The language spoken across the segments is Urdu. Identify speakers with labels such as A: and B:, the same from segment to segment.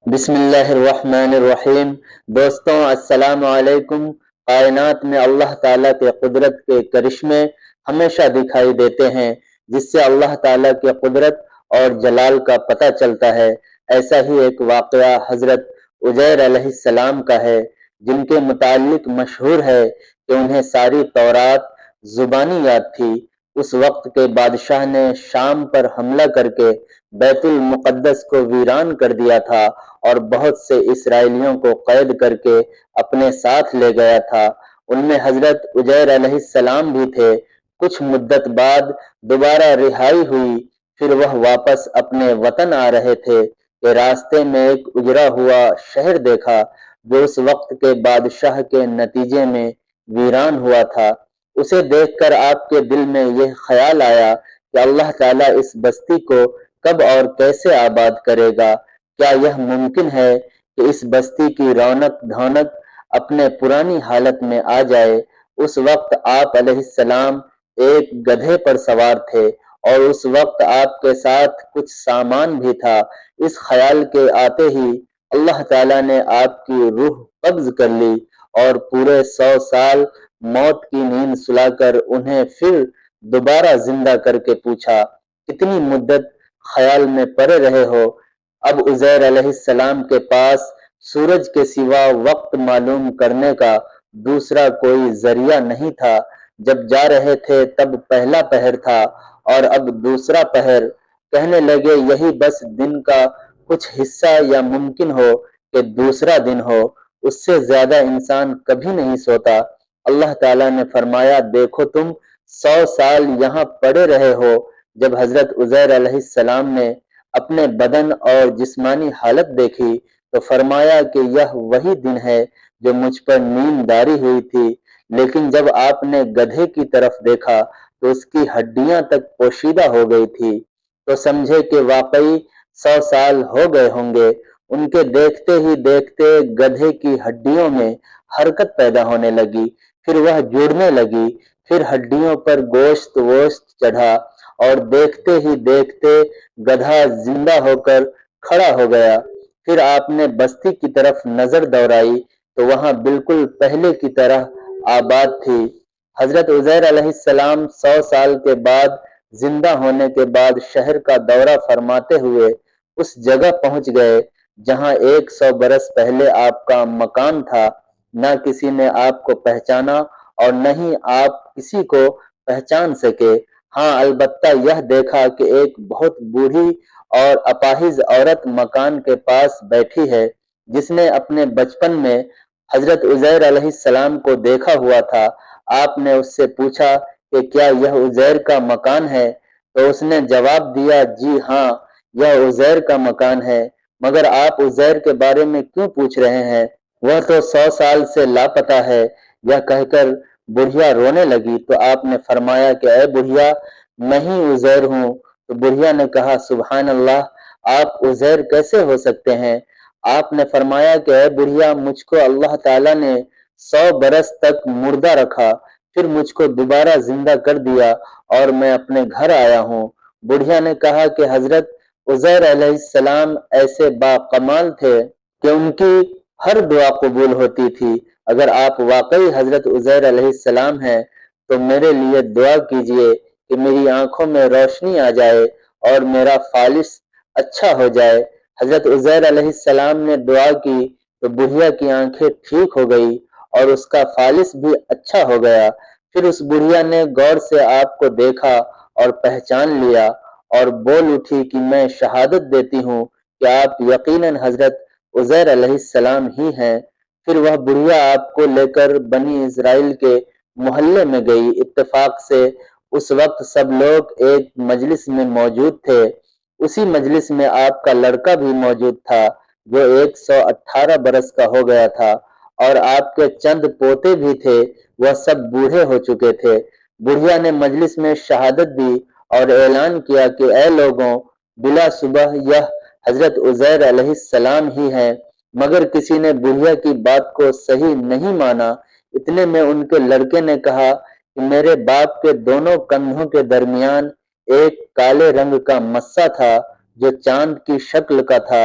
A: بسم اللہ الرحمن الرحیم۔ دوستوں السلام علیکم۔ کائنات میں اللہ تعالیٰ کے قدرت کے کرشمے ہمیشہ دکھائی دیتے ہیں، جس سے اللہ تعالیٰ کی قدرت اور جلال کا پتہ چلتا ہے۔ ایسا ہی ایک واقعہ حضرت عزیر علیہ السلام کا ہے، جن کے متعلق مشہور ہے کہ انہیں ساری تورات زبانی یاد تھی۔ اس وقت کے بادشاہ نے شام پر حملہ کر کے بیت المقدس کو ویران کر دیا تھا اور بہت سے اسرائیلیوں کو قید کر کے اپنے ساتھ لے گیا تھا۔ ان میں حضرت عزیر علیہ السلام بھی تھے۔ کچھ مدت بعد دوبارہ رہائی ہوئی، پھر وہ واپس اپنے وطن آ رہے تھے کہ راستے میں ایک اجڑا ہوا شہر دیکھا جو اس وقت کے بادشاہ کے نتیجے میں ویران ہوا تھا۔ اسے دیکھ کر آپ کے دل میں یہ خیال آیا کہ اللہ تعالیٰ اس بستی کو کب اور کیسے آباد کرے گا؟ کیا یہ ممکن ہے کہ اس بستی کی رونق دھونق اپنے پرانی حالت میں آ جائے؟ اس وقت آپ علیہ السلام ایک گدھے پر سوار تھے اور اس وقت آپ کے ساتھ کچھ سامان بھی تھا۔ اس خیال کے آتے ہی اللہ تعالیٰ نے آپ کی روح قبض کر لی اور پورے 100 سال موت کی نیند سلا کر انہیں پھر دوبارہ زندہ کر کے پوچھا، کتنی مدت خیال میں پڑے رہے ہو؟ اب عزیر علیہ السلام کے پاس سورج کے سوا وقت معلوم کرنے کا دوسرا کوئی ذریعہ نہیں تھا۔ جب جا رہے تھے تب پہلا پہر تھا اور اب دوسرا پہر۔ کہنے لگے یہی بس دن کا کچھ حصہ یا ممکن ہو کہ دوسرا دن ہو، اس سے زیادہ انسان کبھی نہیں سوتا۔ اللہ تعالیٰ نے فرمایا، دیکھو تم 100 سال یہاں پڑے رہے ہو۔ جب حضرت عزیر علیہ السلام نے اپنے بدن اور جسمانی حالت دیکھی تو فرمایا کہ یہ وہی دن ہے جو مجھ پر نیند داری ہوئی تھی، لیکن جب آپ نے گدھے کی طرف دیکھا تو اس کی ہڈیاں تک پوشیدہ ہو گئی تھی، تو سمجھے کہ واقعی 100 سال ہو گئے ہوں گے۔ ان کے دیکھتے ہی دیکھتے گدھے کی ہڈیوں میں حرکت پیدا ہونے لگی، پھر وہ جڑنے لگی، پھر ہڈیوں پر گوشت ووشت چڑھا اور دیکھتے ہی دیکھتے گدھا زندہ ہو کر کھڑا ہو گیا۔ پھر آپ نے بستی کی طرف نظر دوڑائی تو وہاں بالکل پہلے کی طرح آباد تھی۔ حضرت عزیر علیہ السلام 100 سال کے بعد زندہ ہونے کے بعد شہر کا دورہ فرماتے ہوئے اس جگہ پہنچ گئے جہاں 100 برس پہلے آپ کا مکان تھا۔ نہ کسی نے آپ کو پہچانا اور نہ ہی آپ کسی کو پہچان سکے۔ ہاں، البتہ یہ دیکھا کہ ایک بہت بوڑھی اور اپاہج عورت مکان کے پاس بیٹھی ہے، جس نے اپنے بچپن میں حضرت عزیر علیہ السلام کو دیکھا ہوا تھا۔ آپ نے اس سے پوچھا کہ کیا یہ عزیر کا مکان ہے؟ تو اس نے جواب دیا، جی ہاں، یہ عزیر کا مکان ہے، مگر آپ عزیر کے بارے میں کیوں پوچھ رہے ہیں؟ وہ تو 100 سال سے لاپتہ ہے۔ یہ کہہ کر بڑھیا رونے لگی تو آپ نے فرمایا کہ اے بڑھیا، میں ہی عزیر ہوں۔ تو بڑھیا نے کہا، سبحان اللہ، آپ عزیر کیسے ہو سکتے ہیں؟ آپ نے فرمایا کہ اے بڑھیا، مجھ کو اللہ تعالیٰ نے 100 برس تک مردہ رکھا، پھر مجھ کو دوبارہ زندہ کر دیا اور میں اپنے گھر آیا ہوں۔ بڑھیا نے کہا کہ حضرت عزیر علیہ السلام ایسے باکمال تھے کہ ان کی ہر دعا قبول ہوتی تھی۔ اگر آپ واقعی حضرت عزیر علیہ السلام ہیں تو میرے لیے دعا کیجئے کہ میری آنکھوں میں روشنی آ جائے اور میرا فالس اچھا ہو جائے۔ حضرت عزیر علیہ السلام نے دعا کی تو بڑھیا کی آنکھیں ٹھیک ہو گئی اور اس کا فالس بھی اچھا ہو گیا۔ پھر اس بڑھیا نے غور سے آپ کو دیکھا اور پہچان لیا اور بول اٹھی کہ میں شہادت دیتی ہوں کہ آپ یقیناً حضرت عزیر علیہ السلام ہی ہیں۔ پھر وہ بڑھیا آپ کو لے کر بنی اسرائیل کے محلے میں گئی۔ اتفاق سے اس وقت سب لوگ ایک مجلس میں موجود تھے۔ اسی مجلس میں آپ کا لڑکا بھی موجود تھا جو 118 برس کا ہو گیا تھا، اور آپ کے چند پوتے بھی تھے، وہ سب بوڑھے ہو چکے تھے۔ بڑھیا نے مجلس میں شہادت دی اور اعلان کیا کہ اے لوگوں، بلا شبہ یہ حضرت عزیر علیہ السلام ہی ہیں۔ مگر کسی نے بڑھیا کی بات کو صحیح نہیں مانا۔ اتنے میں ان کے لڑکے نے کہا کہ میرے باپ کے دونوں کندھوں کے درمیان ایک کالے رنگ کا مسا تھا جو چاند کی شکل کا تھا۔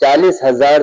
A: 40,000